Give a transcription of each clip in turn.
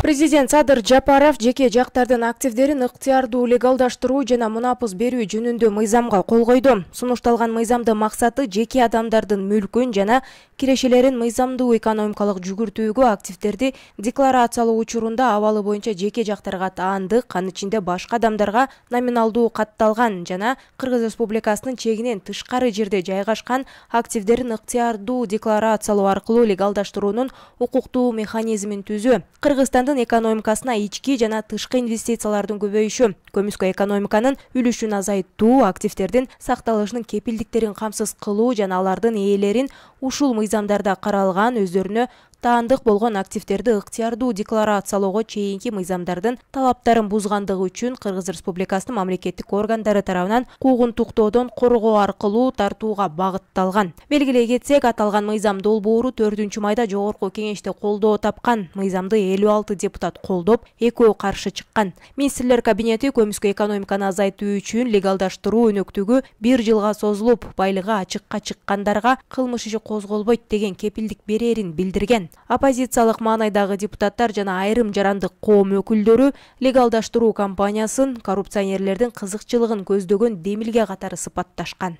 Президент Садыр Жапаров жеке жактардын активдерин ыктыярдуу легалдаштыруу жана мунапыз берүү жөнүндө мыйзамга кол койду. Сунушталган мыйзамдын максаты жеке адамдардын мүлкүн жана кирешелерин мыйзамдуу экономикалык жүгүртүүгө активдерди декларациялоо учурунда абалы боюнча жеке жактарга таандык, анын ичинде башка адамдарга номиналдуу катталган жана Кыргыз Республикасынын чегинен тышкары жерде жайгашкан активдерин ыктыярдуу декларациялоо аркылуу легалдаштыруунун укуктуу механизмин түзүү. Кыргызстандын экономикасына ички жана тышкы инвестициялардын көбөйүшү, көмүскө экономиканын үлүшүн азайтуу, активдердин сакталышынын кепилдиктерин камсыз кылуу жана алардын ээлерин ушул мыйзамдарда каралган өздөрүнө таандык болгон активдерди ыктыярдуу декларациялоого чейинки мыйзамдардын талаптарын бузгандыгы үчүн Кыргыз Республикасынын мамлекеттик органдары тарабынан куугунтуктоодон коргоо аркылуу тартууга багытталган. Белгилей кетсек, аталган мыйзам долбоору 4-майда Жогорку Кеңеште колдоо тапкан. Мыйзамды 56 депутат колдоп, 2 каршы чыккан. Министрлер кабинети көмүскө экономиканы азайтуу үчүн легалдаштыруу өнөктүгү 1 жылга созулуп, байлыгы ачыкка чыккандарга кылмыш иши козголбойт деген кепилдик берерин билдирген. Оппозициялык маанайдагы депутаттар жана айрым жарандык коом өкүлдөрү легалдаштыруу кампаниясын коррупционерлердин кызыкчылыгын көздөгөн демилге катары сыпатташкан.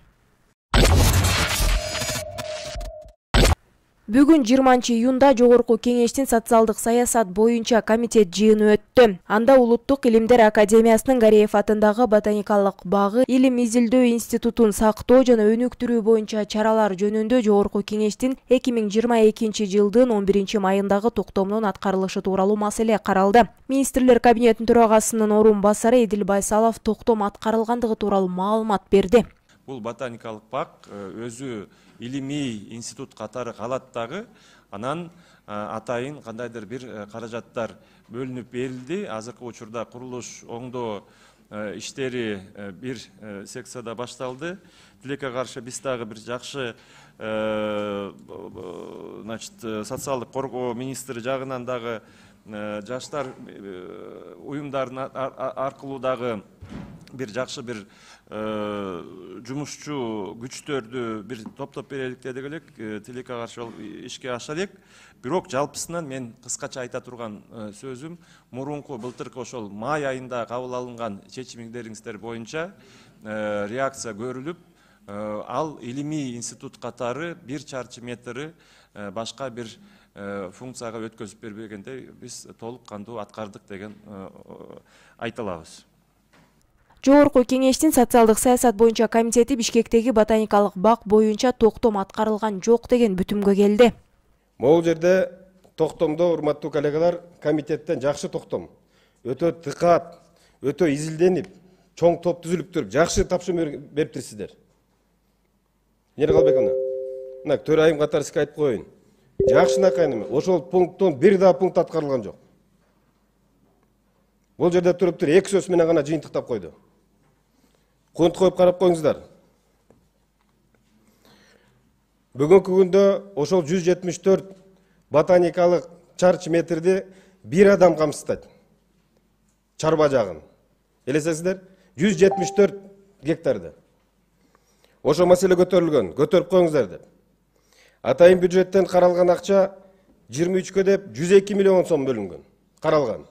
Бүгүн 20-июнда Жогорку Кеңештин социалдык саясат боюнча комитет жыйыны өттү. Анда Улуттук илимдер академиясынын Гариев атындагы ботаникалык багы, илим изилдөө институтун сактоо жана өнүктүрүү боюнча чаралар жөнүндө Жогорку Кеңештин 2022 жылдын 11 майындагы токтомунун аткарылышы тууралуу маселе каралды. Министрлер кабинетинин төрагасынын орун басары Эдил Байсалов токтом аткарылгандыгы тууралуу маалымат берди. Бул ботаникалык бак өзү илимий институт катары калат дагы, анан атайын кандайдыр бир каражаттар бөлүнүп берилди. Азыркы учурда курулуш оңдоо иштери бир секцияда башталды. Тилекке каршы биз дагы бир жакшы социалдык коргоо министри жагынан дагы жаштар уюмдарын аркылуу дагы бир жакшы бир жумушчу күчтөрдү бир топтоп берелик дедик элек, тилекке каршы ишке аша элек. Бирок жалпысынан мен кыскача айта турган сөзүм, мурунку былтыркы ошол май айында кабыл алынган чечимдериңиздер боюнча реакция көрүлүп, ал илимий институт катары 1 чарчы метри башка бир функцияга өткөзүп бербегенде биз толук кандуу аткардык деген айта алабыз. Жогорку Кеңештин социалдык саясат боюнча комитети Бишкектеги ботаникалык бак боюнча токтом аткарылган жок деген бүтүмгө келди. Могул жерде токтомдо, урматтуу коллегалар, комитеттен жакшы токтом, өтө тыкаат, өтө изилденип, чоң топ түзүлүп туруп, жакшы тапшырма бериптирсиздер. Эмне Калбековна? Мына төрайым катары сизге айтып коеюн. Жакшынакай ошол пункттон бир да пункт аткарылган жок. Бул жерде туруптур 2 сөз менен гана жыйынтыктап койду. Кунт коюп карап коюңуздар. Бүгүнкү күндө ошол 174 ботаникалык чарчы метрди бир адам камсыздайт. Чарба жагын. Элесесиздер? 174 гектарды. Ошол маселе көтөрүлгөн, көтөрүп коюңуздар деп. Атайын бюджеттен каралган акча 23кө деп 102 миллион сом бөлүнгөн, каралган.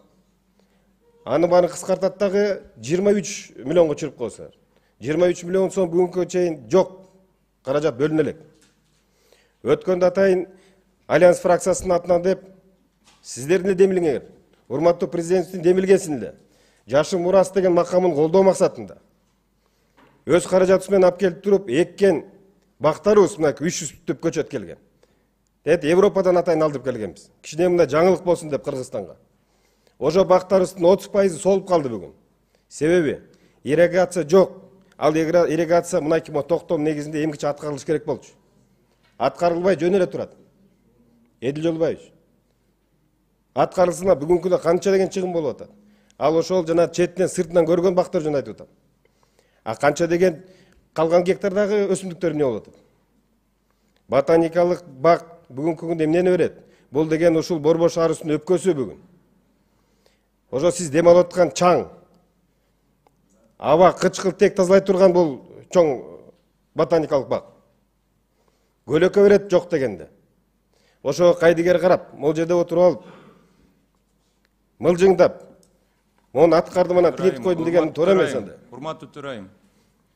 Аны баны кыскартат дагы 23 миллионго чыгып койсо. 23 миллион сом бүгүнкү чейин жок, каражат бөлүнө элек. Өткөндө атайын Альянс фракциясынын атынан деп сиздердин демилиңер, урматтуу президенттин демилгесин эле жашыл мурас деген макамын колдоо максатында өз каражатыбыз менен алып келип туруп эккен бактарыбыз мына 300 түп көчөт келген. Европадан атайын алдырып келгенбиз. Кичине мындай жаңылык болсун деп Кыргызстанга. Ошо бактарыбыздын 30% солуп калды бүгүн. Себеби ирригация жок. Ал ирригация мынакей токтом негизинде эмгиче аткарылыш керек болчу. Аткарылбай жөн эле турат. Эдил Жолбаевич. Аткарылсына бүгүнкүдө канча деген чыгым болуп атат. Ал ошол жана четтен сыртынан көргөн бактар жөнүндө айтып атам. А канча деген калган гектардагы өсүмдүктөр эмне болуп атат? Ботаникалык бак бүгүнкү күндө эмнени берет? Бул деген ушул Борбор шаарыбыздын өпкөсү бүгүн. Ошо сиз дем алып аткан чаң, аба кычкыл тек тазалай турган бул чоң ботаникалык бак. Көлөкө берет жок дегенде. Ошо кайдыгер карап, могул жерде отуруп алып, мылжыңдап оны аткардым анан тигетип койдум деген туура эмес анда. Урматтуу төрайым.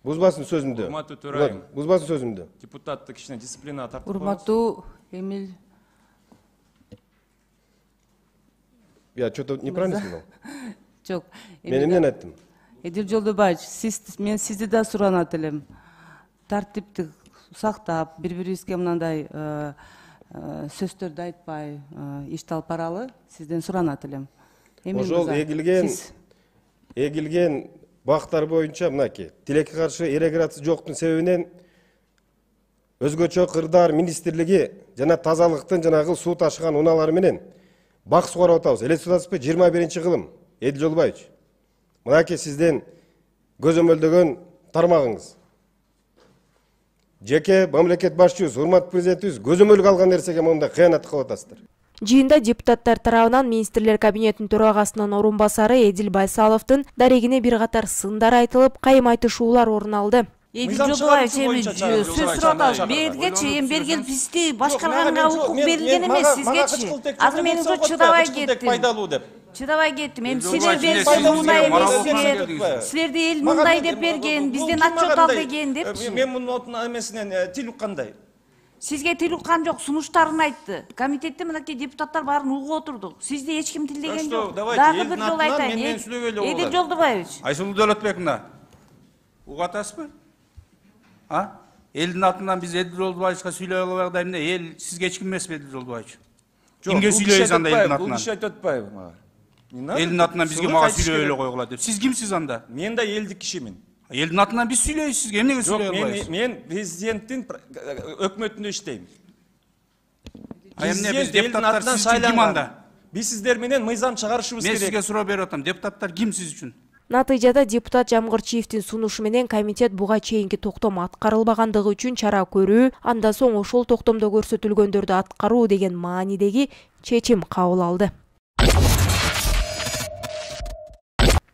Бузбасын сөзүмдү. Урматтуу төрайым. Бузбасын сөзүмдү. Депутатты кичине дисциплинага тартып коюңуз. Урматтуу Эмил. Я что-то неправильно сказал? Жок. Мен эмнени айттым? Эдил Жолдобаевич, мен сизди да суранат элем. Тартипти сактап, бири-бирибизге мындай сөздөрдү айтпай, ишти алып баралы, сизден суранат элем. Ошол эгилген бактар боюнча мынакей, тилекке каршы эреграция жоктун себебинен өзгөчө кырдар министрлиги жана тазалыктын жанагы суу ташыган унаалары менен бак сугарып атабыз. Элестип атасызбы? 21-кылым. Эдил Жолдобаевич. Мынакей сизден көзөмөлдөгөн тармагыңыз. Жеке мамлекет башчыбыз, урматтуу президентибиз көзөмөлгө алган нерсеге мындай кыянат кылып атасыздар. Жыйында депутаттар тарабынан министрлер кабинетинин төрагасынын орун басары Эдил Байсаловдун дарегине бир катар сындар айтылып, кайым айтышуулар орун алды. Эдил Жолдобаевич сөз сурап бергечи берген бизди башкарганга укук берилген эмес сизгечи. Азыр мен уже чыдабай кеттим. Чыдабай кеттим. Эми силер берсең мындай эмес. Силерди эл мындай деп берген, бизден отчет ал деген деп. Мен мунун эмесинен тил уккандай. Сизге тил уккан жок, сунуштарын айтты. Комитетте мынакей депутаттар баарын угуп отурдук. Сизди эч ким тилдеген жок. Дагы бир жолу айтайын. Эдил Жолдобаевич. Айсулуу Дөөлөтбековна. Угуп атасызбы? Элдин атынан биз Эдил Жолдобаевичка сүйлөй албай эмне? Эл сизге эч ким эмеспи Эдил Жолдобаевич? Кимге сүйлөйсүз анда элдин атынан? Бул иши айтып атпайбы мага? Элдин атынан бизге мага сүйлөй эле койгула деп. Сиз кимсиз анда? Мен да элдик кишимин. Элдин атынан биз сүйлөйбүз сизге. Эмнеге сүйлөй албайбыз? Мен президенттин өкмөтүндө иштейм. Эмне биз депутаттар сиз ким анда? Биз сиздер менен мыйзам чыгарышыбыз керек. Мен сизге суроо берип атам. Депутаттар ким сиз үчүн? Натыйжада депутат Жамгырчиевдин сунушу менен комитет буга чейинки токтом аткарылбагандыгы үчүн чара көрүү, андан соң ошол токтомдо көрсөтүлгөндөрдү аткаруу деген маанидеги чечим кабыл алды.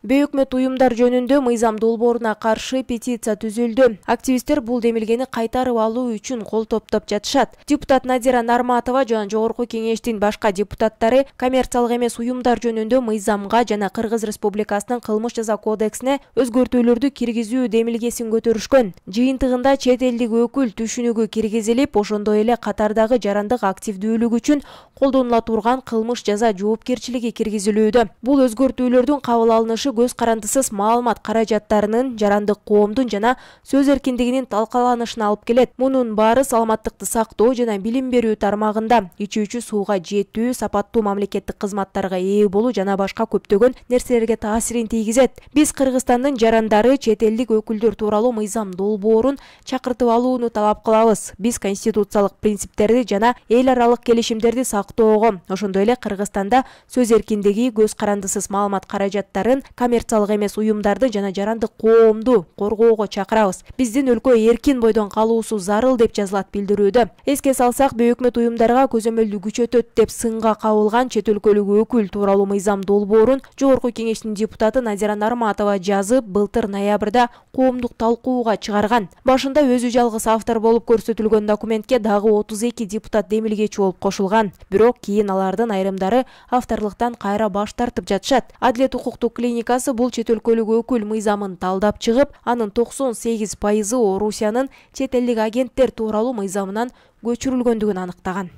Бейөкмөт уюмдар жөнүндө мыйзам долбооруна каршы петиция түзүлдү. Активисттер бул демилгени кайтарып алуу үчүн кол топтоп жатышат. Депутат Надира Нарматова жана Жогорку Кеңештин башка депутаттары коммерциялык эмес уюмдар жөнүндө мыйзамга жана Кыргыз Республикасынын кылмыш жаза кодексине өзгөртүүлөрдү киргизүү демилгесин көтөрүшкөн. Жыйынтыгында чет элдик өкүл түшүнүгү киргизилип, ошондой эле катардагы жарандык активдүүлүк үчүн колдонула турган кылмыш жаза жоопкерчилиги киргизилүүдө. Бул өзгөртүүлөрдүн кабыл алынышы көз карандысыз маалымат каражаттарынын, жарандык коомдун жана сөз эркиндигинин талкаланышына алып келет. Мунун баары саламаттыкты сактоо жана билим берүү тармагында ичүүчү сууга жетүү, сапаттуу мамлекеттик кызматтарга ээ болуу жана башка көптөгөн нерселерге таасирин тийгизет. Биз Кыргызстандын жарандары чет элдик өкүлдөр тууралуу мыйзам долбоорун чакыртып алууну талап кылабыз. Биз конституциялык принциптерди жана эл аралык келишимдерди сактоого, ошондой эле Кыргызстанда сөз эркиндиги, көз карандысыз маалымат каражаттарын, коммерциялык эмес уюмдарды жана жарандык коомду коргоого чакырабыз. Биздин өлкө эркин бойдон калуусу зарыл деп жазылат билдирүүдө. Эске салсак, бейөкмөт уюмдарга көзөмөлдү күчөтөт деп сынга кабылган чет өлкөлүк өкүл тууралуу мыйзам долбоорун Жогорку Кеңештин депутаты Надира Нарматова жазып, былтыр ноябрда коомдук талкууга чыгарган. Башында өзү жалгыз автор болуп көрсөтүлгөн документке дагы 32 депутат демилгечи болуп кошулган. Бирок кийин алардын айрымдары авторлуктан кайра баш тартып жатышат. Адилет укуктук клиникасы бул чет өлкөлүк өкүл мыйзамын талдап чыгып, анын 98% Орусиянын чет элдик агенттер тууралуу мыйзамынан көчүрүлгөндүгүн аныктаган.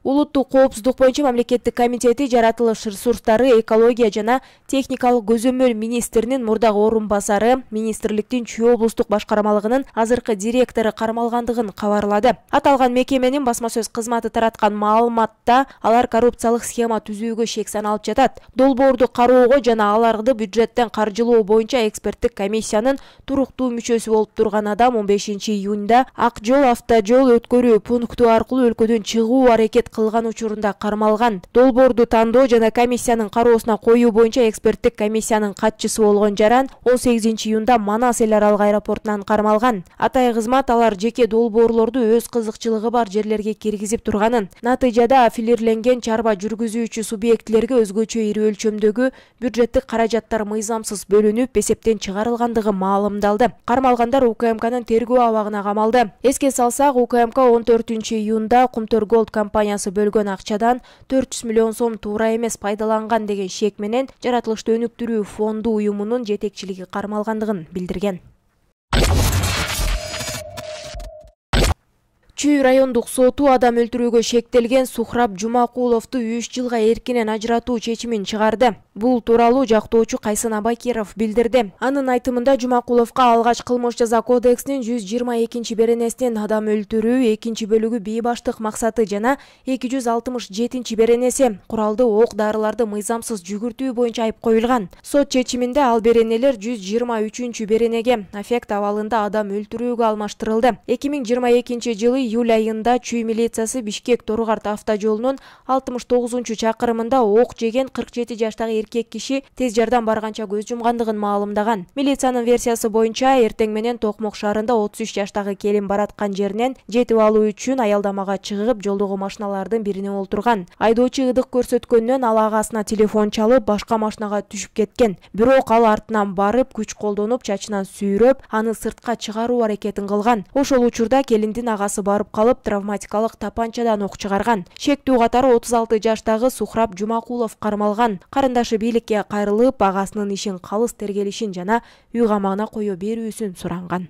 Улуттук коопсуздук боюнча мамлекеттик комитети жаратылыш ресурстары, экология жана техникалык көзөмөл министринин мурдагы орун басары, министрликтин Чүй облустук башкармалыгынын азыркы директору кармалгандыгын кабарлады. Аталган мекеменин басма сөз кызматы тараткан маалыматта алар коррупциялык схема түзүүгө шек саналып жатат. Долбоорду кароого жана аларды бюджеттен каржылоо боюнча эксперттик комиссиянын туруктуу мүчөсү болуп турган адам 15 июнда Ак жол автожол өткөрүү пункту аркылуу өлкөдөн чыгуу аракет кылган учурунда кармалган. Долбоорду тандоо жана комиссиянын кароосуна коюу боюнча эксперттик комиссиянын катчысы болгон жаран 18 июнда Манас эл аралык аэропортунан кармалган. Атай кызмат алар жеке долбоорлорду өз кызыкчылыгы бар жерлерге киргизип турганын, натыйжада аффилирленген чарба жүргүзүүчү субъектилерге өзгөчө ири өлчөмдөгү бюджеттик каражаттар мыйзамсыз бөлүнүп, эсептен чыгарылгандыгы маалымдалды. Кармалгандар УКМКнын тергөө абагына камалды. Эске салсак, УКМК 14 июнда Кумтөр Голд компаниясы компаниясы бөлгөн акчадан 400 миллион сом туура эмес пайдаланган деген шек менен жаратылышты өнүктүрүү фонду уюмунун жетекчилиги кармалгандыгын билдирген. Чүй райондук соту адам өлтүрүүгө шектелген Сухраб Жумакуловду 3 жылга эркинен ажыратуу чечимин чыгарды. Бул тууралуу жактоочу Кайсын Абакиров билдирди. Анын айтымында Жумакуловго алгач кылмыш жаза кодексинин 122 беренесинен адам өлтүрүү, 2 бөлүгү бейбаштык максаты жана 267 беренеси куралды ок дарыларды мыйзамсыз жүгүртүү боюнча айып коюлган. Сот чечиминде ал беренелер 123 беренеге аффект абалында адам өлтүрүүгө алмаштырылды. 2022 жылы июль айында Чүй милициясы Бишкек Торугарт автожолунун 69-чакырымында ок жеген 47 жаштагы эркек киши тез жардам барганча көз жумгандыгын маалымдаган. Милициянын версиясы боюнча эртең менен Токмок шаарында 33 жаштагы келин бараткан жеринен жетип алуу үчүн аялдамага чыгып, жолдогу машиналардын бирине олтурган. Айдоочу ырдык көрсөткөндөн ал агасына телефон чалып, башка машинага түшүп кеткен. Бирок ал артынан барып, күч колдонуп, чачынан сүйрөп, аны сыртка чыгаруу аракетин кылган. Ошол учурда келиндин агасы барып калып, травматикалык тапанчадан ок чыгарган. Шектүү катары 36 жаштагы Сухраб Жумакулов кармалган. Карындашы бийликке кайрылып, агасынын ишин калыс тергелишин жана үй камагына кое берүүсүн суранган.